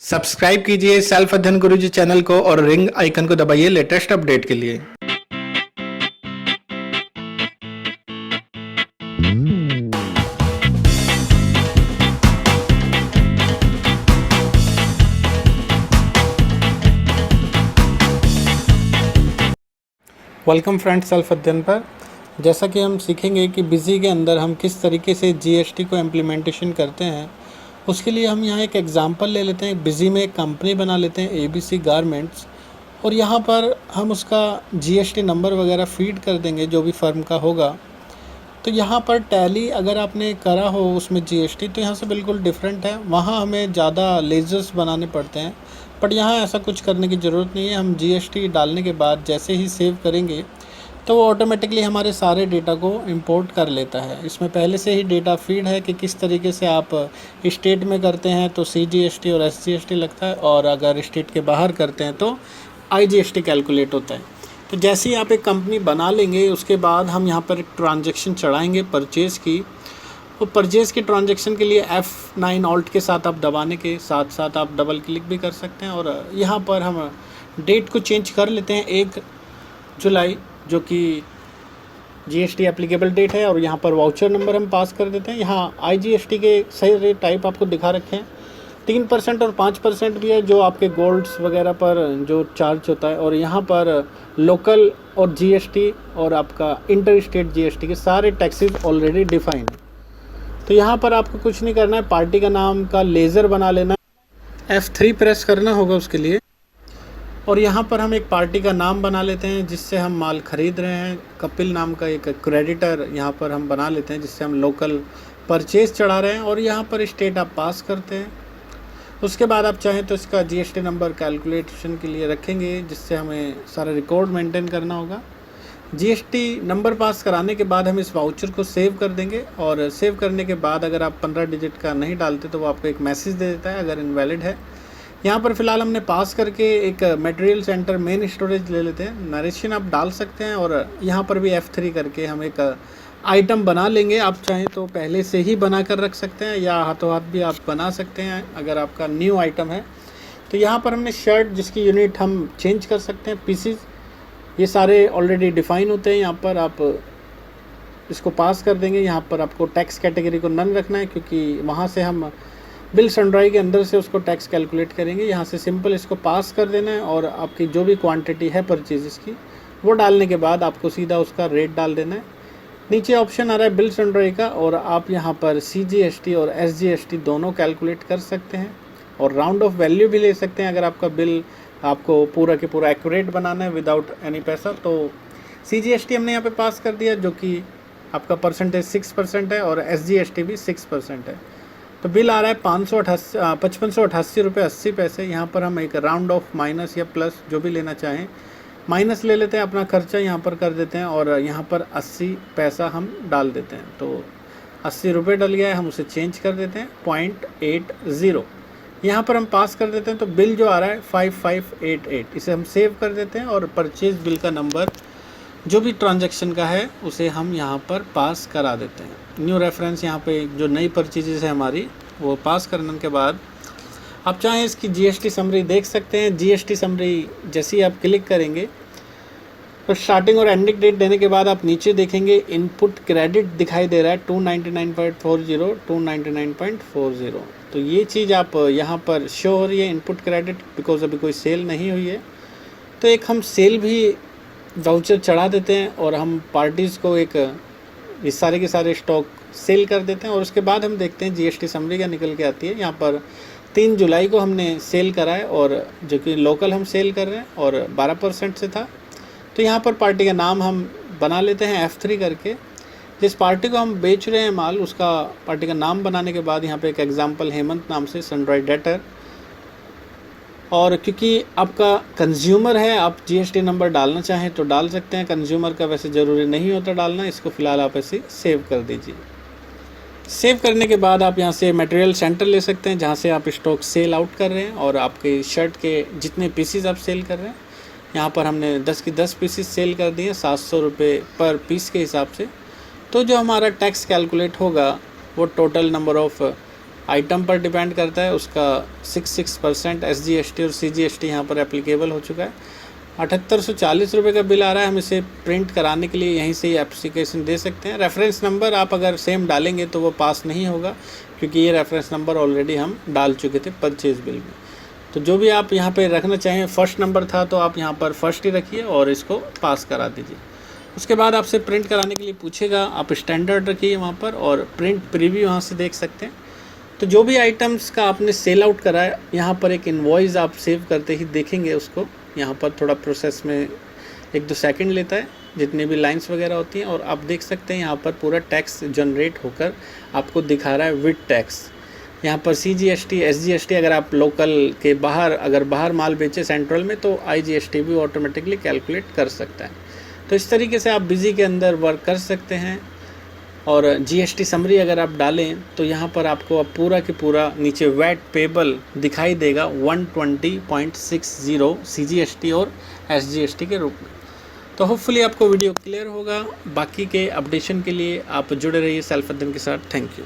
Subscribe कीजिए self अध्ययन गुरुजी channel को और रिंग आइकन को दबाइए लेटेस्ट अपडेट के लिए। वेलकम फ्रेंड्स सेल्फ अध्ययन पर। जैसा कि हम सीखेंगे कि बिजी के अंदर हम किस तरीके से जीएसटी को इम्प्लीमेंटेशन करते हैं, उसके लिए हम यहाँ एक एग्जांपल ले लेते हैं। बिजी में एक कंपनी बना लेते हैं एबीसी गारमेंट्स, और यहाँ पर हम उसका जीएसटी नंबर वगैरह फीड कर देंगे जो भी फर्म का होगा। तो यहाँ पर टैली अगर आपने करा हो उसमें जीएसटी, तो यहाँ से बिल्कुल डिफरेंट है। वहाँ हमें ज़्यादा लेजर्स बनाने पड़ते हैं, बट यहाँ ऐसा कुछ करने की ज़रूरत नहीं है। हम जीएसटी डालने के बाद जैसे ही सेव करेंगे तो वो ऑटोमेटिकली हमारे सारे डेटा को इंपोर्ट कर लेता है। इसमें पहले से ही डेटा फीड है कि किस तरीके से आप स्टेट में करते हैं तो सीजीएसटी और एसजीएसटी लगता है, और अगर स्टेट के बाहर करते हैं तो आईजीएसटी कैलकुलेट होता है। तो जैसे ही आप एक कंपनी बना लेंगे उसके बाद हम यहाँ पर एक ट्रांजैक्शन चढ़ाएंगे परचेज़ की। तो परचेज़ की ट्रांजैक्शन के लिए F9 ऑल्ट के साथ आप दबाने के साथ साथ आप डबल क्लिक भी कर सकते हैं, और यहाँ पर हम डेट को चेंज कर लेते हैं 1 जुलाई, जो कि जीएसटी एप्लीकेबल डेट है, और यहाँ पर वाउचर नंबर हम पास कर देते हैं। यहाँ आईजीएसटी के सही रेट टाइप आपको दिखा रखे हैं, 3% और 5% भी है जो आपके गोल्ड्स वगैरह पर जो चार्ज होता है, और यहाँ पर लोकल और जीएसटी और आपका इंटर स्टेट जीएसटी के सारे टैक्सेस ऑलरेडी डिफाइंड है। तो यहाँ पर आपको कुछ नहीं करना है, पार्टी का नाम का लेज़र बना लेना है, F3 प्रेस करना होगा उसके लिए, और यहाँ पर हम एक पार्टी का नाम बना लेते हैं जिससे हम माल ख़रीद रहे हैं। कपिल नाम का एक क्रेडिटर यहाँ पर हम बना लेते हैं जिससे हम लोकल परचेज़ चढ़ा रहे हैं, और यहाँ पर स्टेट आप पास करते हैं। उसके बाद आप चाहें तो इसका जीएसटी नंबर कैलकुलेशन के लिए रखेंगे, जिससे हमें सारा रिकॉर्ड मेंटेन करना होगा। जीएसटी नंबर पास कराने के बाद हम इस वाउचर को सेव कर देंगे, और सेव करने के बाद अगर आप 15 डिजिट का नहीं डालते तो वो आपको एक मैसेज दे देता है अगर इनवैलिड है। यहाँ पर फ़िलहाल हमने पास करके एक मटेरियल सेंटर मेन स्टोरेज ले लेते हैं। नरेशन आप डाल सकते हैं, और यहाँ पर भी F3 करके हम एक आइटम बना लेंगे। आप चाहें तो पहले से ही बना कर रख सकते हैं या हाथों हाथ भी आप बना सकते हैं अगर आपका न्यू आइटम है। तो यहाँ पर हमने शर्ट जिसकी यूनिट हम चेंज कर सकते हैं, पीसीज ये सारे ऑलरेडी डिफ़ाइन होते हैं। यहाँ पर आप इसको पास कर देंगे। यहाँ पर आपको टैक्स कैटेगरी को नन रखना है, क्योंकि वहाँ से हम बिल सनड्राई के अंदर से उसको टैक्स कैलकुलेट करेंगे। यहाँ से सिंपल इसको पास कर देना है, और आपकी जो भी क्वांटिटी है परचेज़ की वो डालने के बाद आपको सीधा उसका रेट डाल देना है। नीचे ऑप्शन आ रहा है बिल सनड्राई का, और आप यहाँ पर सीजीएसटी और एसजीएसटी दोनों कैलकुलेट कर सकते हैं, और राउंड ऑफ वैल्यू भी ले सकते हैं अगर आपका बिल आपको पूरा के पूरा एक्यूरेट बनाना है विदाउट एनी पैसा। तो सीजीएसटी हमने यहाँ पे पास कर दिया जो कि आपका परसेंटेज 6% है, और एसजीएसटी भी 6% है। तो बिल आ रहा है 5588 रुपये 80 पैसे। यहाँ पर हम एक राउंड ऑफ माइनस या प्लस जो भी लेना चाहें माइनस ले लेते हैं, अपना खर्चा यहाँ पर कर देते हैं, और यहाँ पर 80 पैसा हम डाल देते हैं। तो 80 रुपये डल गया है, हम उसे चेंज कर देते हैं 0.80, यहाँ पर हम पास कर देते हैं। तो बिल जो आ रहा है 5588, इसे हम सेव कर देते हैं, और परचेज बिल का नंबर जो भी ट्रांजैक्शन का है उसे हम यहाँ पर पास करा देते हैं। न्यू रेफरेंस यहाँ पे जो नई परचेजेस है हमारी वो पास करने के बाद आप चाहें इसकी जीएसटी समरी देख सकते हैं। जीएसटी समरी जैसे ही आप क्लिक करेंगे तो स्टार्टिंग और एंडिंग डेट देने के बाद आप नीचे देखेंगे इनपुट क्रेडिट दिखाई दे रहा है 299.40 299.40। तो ये चीज़ आप यहाँ पर शो हो रही है इनपुट क्रेडिट, बिकॉज अभी कोई सेल नहीं हुई है। तो एक हम सेल भी वाउचर चढ़ा देते हैं, और हम पार्टीज़ को एक इस सारे के सारे स्टॉक सेल कर देते हैं, और उसके बाद हम देखते हैं जीएसटी समरी क्या निकल के आती है। यहाँ पर 3 जुलाई को हमने सेल करा है, और जो कि लोकल हम सेल कर रहे हैं, और 12% से था। तो यहाँ पर पार्टी का नाम हम बना लेते हैं F3 करके। जिस पार्टी को हम बेच रहे हैं माल उसका पार्टी का नाम बनाने के बाद यहाँ पे एक एग्जांपल हेमंत नाम से सनड्राई डेटर, और क्योंकि आपका कंज्यूमर है आप जीएसटी नंबर डालना चाहें तो डाल सकते हैं। कंज्यूमर का वैसे ज़रूरी नहीं होता डालना, इसको फ़िलहाल आप ऐसे सेव कर दीजिए। सेव करने के बाद आप यहाँ से मटेरियल सेंटर ले सकते हैं जहाँ से आप स्टॉक सेल आउट कर रहे हैं, और आपके शर्ट के जितने पीसीज आप सेल कर रहे हैं यहाँ पर हमने 10 की 10 पीसीज सेल कर दिए 700 रुपये पर पीस के हिसाब से। तो जो हमारा टैक्स कैलकुलेट होगा वो टोटल नंबर ऑफ़ आइटम पर डिपेंड करता है, उसका 66% SGST और CGST यहाँ पर एप्लीकेबल हो चुका है। 7840 रुपये का बिल आ रहा है। हम इसे प्रिंट कराने के लिए यहीं से ही एप्लीकेशन दे सकते हैं। रेफरेंस नंबर आप अगर सेम डालेंगे तो वो पास नहीं होगा, क्योंकि ये रेफरेंस नंबर ऑलरेडी हम डाल चुके थे परचेज़ बिल में। तो जो भी आप यहाँ पे रखना चाहें, फर्स्ट नंबर था तो आप यहाँ पर फर्स्ट ही रखिए और इसको पास करा दीजिए। उसके बाद आपसे प्रिंट कराने के लिए पूछेगा, आप स्टैंडर्ड रखिए वहाँ पर और प्रिंट प्रीव्यू यहाँ से देख सकते हैं। तो जो भी आइटम्स का आपने सेल आउट करा है, यहाँ पर एक इनवॉइस आप सेव करते ही देखेंगे उसको। यहाँ पर थोड़ा प्रोसेस में 1-2 सेकंड लेता है, जितनी भी लाइंस वगैरह होती हैं, और आप देख सकते हैं यहाँ पर पूरा टैक्स जनरेट होकर आपको दिखा रहा है विद टैक्स। यहाँ पर CGST SGST अगर आप लोकल के बाहर अगर बाहर माल बेचे सेंट्रल में, तो IGST भी ऑटोमेटिकली कैलकुलेट कर सकता है। तो इस तरीके से आप बिजी के अंदर वर्क कर सकते हैं। और GST समरी अगर आप डालें तो यहाँ पर आपको अब पूरा के पूरा नीचे वैट पेबल दिखाई देगा 120.60 CGST और SGST के रूप में। तो होपफुली आपको वीडियो क्लियर होगा। बाकी के अपडेशन के लिए आप जुड़े रहिए सेल्फ अध्ययन के साथ। Thank you.